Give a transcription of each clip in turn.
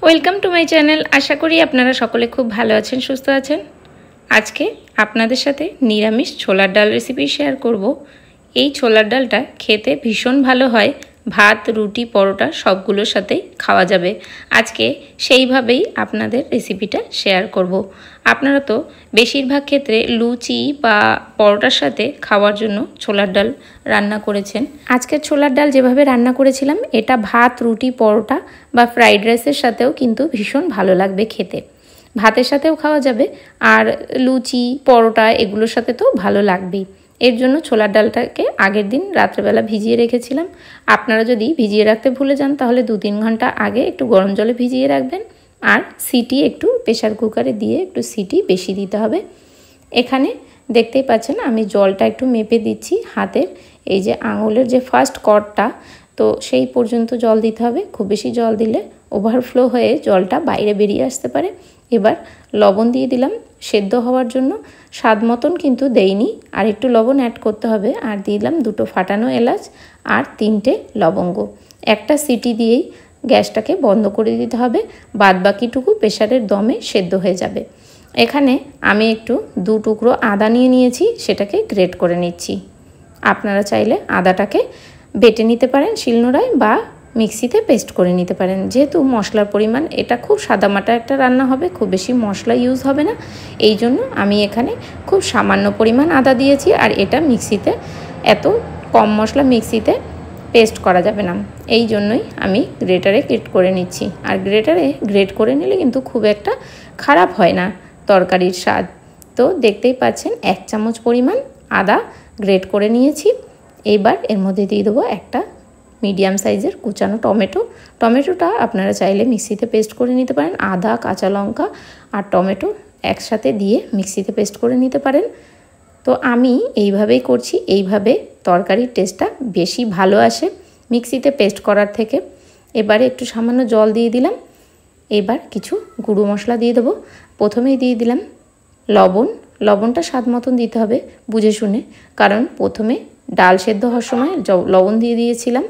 Welcome to my channel. আশা করি আপনারা সকলে খুব ভালো আছেন, সুস্থ আছেন। আজকে আপনাদের সাথে নিরামিষ ছোলার ডাল রেসিপি শেয়ার করব। এই ছোলার ডালটা খেতে ভীষণ ভালো হয়, ভাত, রুটি, পরোটা সবগুলোর সাথেই খাওয়া যাবে। আজকে সেইভাবেই আপনাদের রেসিপিটা শেয়ার করব। আপনারা তো বেশিরভাগ ক্ষেত্রে লুচি বা পরোটার সাথে খাওয়ার জন্য ছোলার ডাল রান্না করেছেন। আজকের ছোলার ডাল যেভাবে রান্না করেছিলাম, এটা ভাত, রুটি, পরোটা বা ফ্রাইড রাইসের সাথেও কিন্তু ভীষণ ভালো লাগবে খেতে। ভাতের সাথেও খাওয়া যাবে, আর লুচি, পরোটা এগুলোর সাথে তো ভালো লাগবেই। এর জন্য ছোলার ডালটাকে আগের দিন রাত্রেবেলা ভিজিয়ে রেখেছিলাম। আপনারা যদি ভিজিয়ে রাখতে ভুলে যান তাহলে 2-3 ঘন্টা আগে একটু গরম জলে ভিজিয়ে রাখবেন। আর সিটি একটু প্রেশার কুকারে দিয়ে একটু সিটি বেশি দিতে হবে। এখানে দেখতেই পাচ্ছেন আমি জলটা একটু মেপে দিচ্ছি হাতের, এই যে আঙুলের যে ফার্স্ট কর্ডটা, তো সেই পর্যন্ত জল দিতে হবে। খুব বেশি জল দিলে ওভারফ্লো হয়ে জলটা বাইরে বেরিয়ে আসতে পারে। এবার লবণ দিয়ে দিলাম সেদ্ধ হওয়ার জন্য। স্বাদ মতন কিন্তু দেইনি, আর একটু লবণ অ্যাড করতে হবে। আর দিয়ে দিলাম 2টো ফাটানো এলাচ আর 3টে লবঙ্গ। একটা সিটি দিয়েই গ্যাসটাকে বন্ধ করে দিতে হবে, বাদ বাকিটুকু প্রেশারের দমে সেদ্ধ হয়ে যাবে। এখানে আমি একটু 2 টুকরো আদা নিয়ে নিয়েছি, সেটাকে গ্রেট করে নিচ্ছি। আপনারা চাইলে আদাটাকে বেটে নিতে পারেন শিলনোড়ায় বা মিক্সিতে পেস্ট করে নিতে পারেন। যেহেতু মশলার পরিমাণ এটা খুব সাদামাটা একটা রান্না হবে, খুব বেশি মশলা ইউজ হবে না, এই জন্য আমি এখানে খুব সামান্য পরিমাণ আদা দিয়েছি। আর এটা মিক্সিতে এত কম মশলা মিক্সিতে পেস্ট করা যাবে না, এই জন্যই আমি গ্রেটারে গ্রেট করে নিচ্ছি। আর গ্রেটারে গ্রেট করে নিলে কিন্তু খুব একটা খারাপ হয় না তরকারির স্বাদ। তো দেখতেই পাচ্ছেন 1 চামচ পরিমাণ আদা গ্রেট করে নিয়েছি। এইবার এর মধ্যে দিয়ে দেবো একটা মিডিয়াম সাইজের কুচানো টমেটো। টমেটোটা আপনারা চাইলে মিক্সিতে পেস্ট করে নিতে পারেন। আদা, কাঁচা লঙ্কা আর টমেটো একসাথে দিয়ে মিক্সিতে পেস্ট করে নিতে পারেন। তো আমি এইভাবেই করছি, এইভাবে তরকারির টেস্টটা বেশি ভালো আসে মিক্সিতে পেস্ট করার থেকে। এবারে একটু সামান্য জল দিয়ে দিলাম। এবার কিছু গুঁড়ো মশলা দিয়ে দেবো। প্রথমেই দিয়ে দিলাম লবণ। লবণটা স্বাদ মতন দিতে হবে বুঝে শুনে, কারণ প্রথমে ডাল সেদ্ধ হওয়ার সময় লবণ দিয়ে দিয়েছিলাম,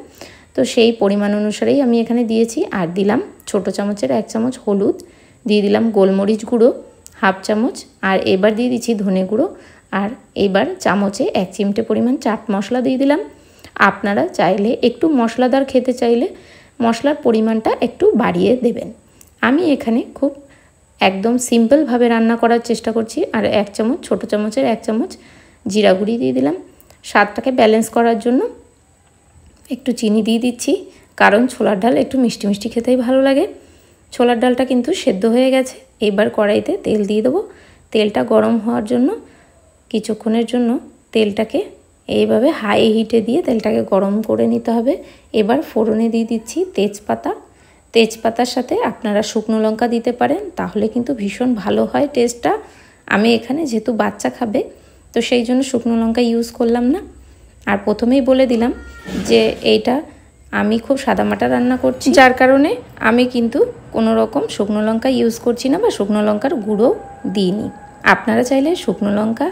তো সেই পরিমাণ অনুসারেই আমি এখানে দিয়েছি। আর দিলাম ছোটো চামচের 1 চামচ হলুদ, দিয়ে দিলাম গোলমরিচ গুঁড়ো 1/2 চামচ, আর এবার দিয়ে দিচ্ছি ধনে গুঁড়ো। আর এবার চামচে 1 চিমটে পরিমাণ চাট মশলা দিয়ে দিলাম। আপনারা চাইলে একটু মশলাদার খেতে চাইলে মশলার পরিমাণটা একটু বাড়িয়ে দেবেন। আমি এখানে খুব একদম সিম্পলভাবে রান্না করার চেষ্টা করছি। আর 1 চামচ, ছোটো চামচের 1 চামচ জিরা গুঁড়ি দিয়ে দিলাম। স্বাদটাকে ব্যালেন্স করার জন্য একটু চিনি দিয়ে দিচ্ছি, কারণ ছোলার ডাল একটু মিষ্টি মিষ্টি খেতেই ভালো লাগে। ছোলার ডালটা কিন্তু সেদ্ধ হয়ে গেছে। এবার কড়াইতে তেল দিয়ে দেবো। তেলটা গরম হওয়ার জন্য কিছুক্ষণের জন্য তেলটাকে এইভাবে হাই হিটে দিয়ে তেলটাকে গরম করে নিতে হবে। এবার ফোড়নে দিয়ে দিচ্ছি তেজপাতা। তেজপাতার সাথে আপনারা শুকনো লঙ্কা দিতে পারেন, তাহলে কিন্তু ভীষণ ভালো হয় টেস্টটা। আমি এখানে যেহেতু বাচ্চা খাবে, তো সেই জন্য শুকনো লঙ্কা ইউজ করলাম না। আর প্রথমেই বলে দিলাম যে এইটা আমি খুব সাদামাটা রান্না করছি, যার কারণে আমি কিন্তু কোনো রকম শুকনো লঙ্কা ইউজ করছি না বা শুকনো লঙ্কার গুঁড়ো দিইনি। আপনারা চাইলে শুকনো লঙ্কা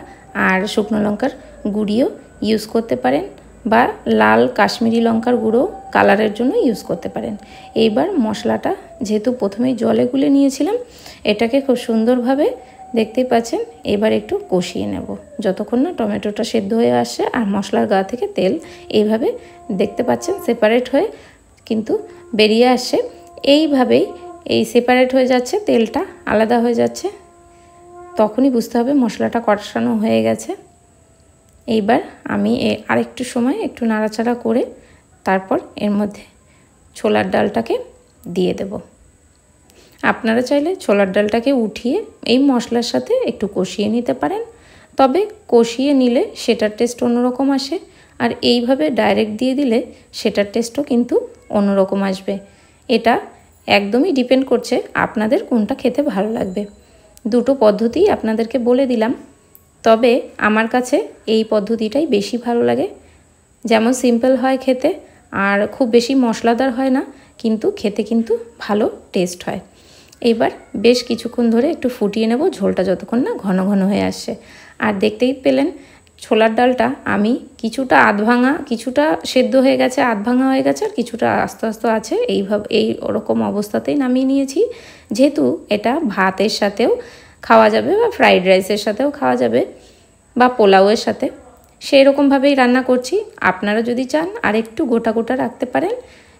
আর শুকনো লঙ্কার গুঁড়িও ইউজ করতে পারেন, বা লাল কাশ্মীরি লঙ্কার গুঁড়ো কালারের জন্য ইউজ করতে পারেন। এইবার মশলাটা যেহেতু প্রথমেই জলে গুলে নিয়েছিলাম, এটাকে খুব সুন্দরভাবে দেখতেই পাচ্ছেন এবার একটু কষিয়ে নেব, যতক্ষণ না টমেটোটা সেদ্ধ হয়ে আসে আর মশলার গা থেকে তেল এইভাবে দেখতে পাচ্ছেন সেপারেট হয়ে কিন্তু বেরিয়ে আসে। এইভাবেই এই সেপারেট হয়ে যাচ্ছে, তেলটা আলাদা হয়ে যাচ্ছে, তখনই বুঝতে হবে মশলাটা কষানো হয়ে গেছে। এইবার আমি আরেকটু সময় একটু নাড়াচাড়া করে তারপর এর মধ্যে ছোলার ডালটাকে দিয়ে দেব। আপনারা চাইলে ছোলার ডালটাকে উঠিয়ে এই মশলার সাথে একটু কষিয়ে নিতে পারেন, তবে কষিয়ে নিলে সেটার টেস্ট অন্যরকম আসে। আর এইভাবে ডাইরেক্ট দিয়ে দিলে সেটার টেস্টও কিন্তু অন্যরকম আসবে। এটা একদমই ডিপেন্ড করছে আপনাদের কোনটা খেতে ভালো লাগবে। 2টো পদ্ধতি আপনাদেরকে বলে দিলাম, তবে আমার কাছে এই পদ্ধতিটাই বেশি ভালো লাগে। যেমন সিম্পল হয় খেতে, আর খুব বেশি মশলাদার হয় না, কিন্তু খেতে কিন্তু ভালো টেস্ট হয়। এবার বেশ কিছুক্ষণ ধরে একটু ফুটিয়ে নেব, ঝোলটা যতক্ষণ না ঘন ঘন হয়ে আসছে। আর দেখতেই পেলেন ছোলার ডালটা আমি কিছুটা আধ ভাঙা, কিছুটা সেদ্ধ হয়ে গেছে, আধ ভাঙা হয়ে গেছে, আর কিছুটা আস্তে আস্তে আছে, এইভাবে এই ওরকম অবস্থাতেই নামিয়ে নিয়েছি। যেহেতু এটা ভাতের সাথেও খাওয়া যাবে বা ফ্রাইড রাইসের সাথেও খাওয়া যাবে বা পোলাওয়ের সাথে, সেই রকমভাবেই রান্না করছি। আপনারা যদি চান আর একটু গোটা গোটা রাখতে পারেন,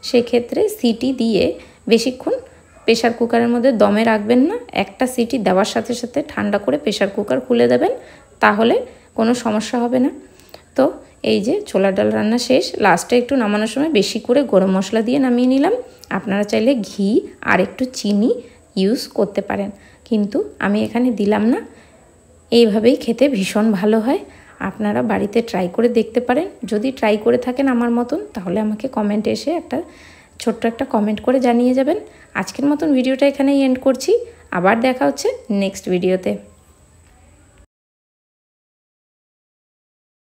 সেক্ষেত্রে সিটি দিয়ে বেশিক্ষণ প্রেশার কুকারের মধ্যে দমে রাখবেন না। একটা সিটি দেওয়ার সাথে সাথে ঠান্ডা করে প্রেশার কুকার খুলে দেবেন, তাহলে কোনো সমস্যা হবে না। তো এই যে ছোলার ডাল রান্না শেষ। লাস্টে একটু নামানোর সময় বেশি করে গরম মশলা দিয়ে নামিয়ে নিলাম। আপনারা চাইলে ঘি আর একটু চিনি ইউজ করতে পারেন, কিন্তু আমি এখানে দিলাম না। এইভাবেই খেতে ভীষণ ভালো হয়। আপনারা বাড়িতে ট্রাই করে দেখতে পারেন। যদি ট্রাই করে থাকেন আমার মতন, তাহলে আমাকে কমেন্টে এসে ছোট্ট একটা কমেন্ট করে জানিয়ে যাবেন। আজকের মতন ভিডিওটা এখানেই এন্ড করছি। আবার দেখা হচ্ছে নেক্সট ভিডিওতে।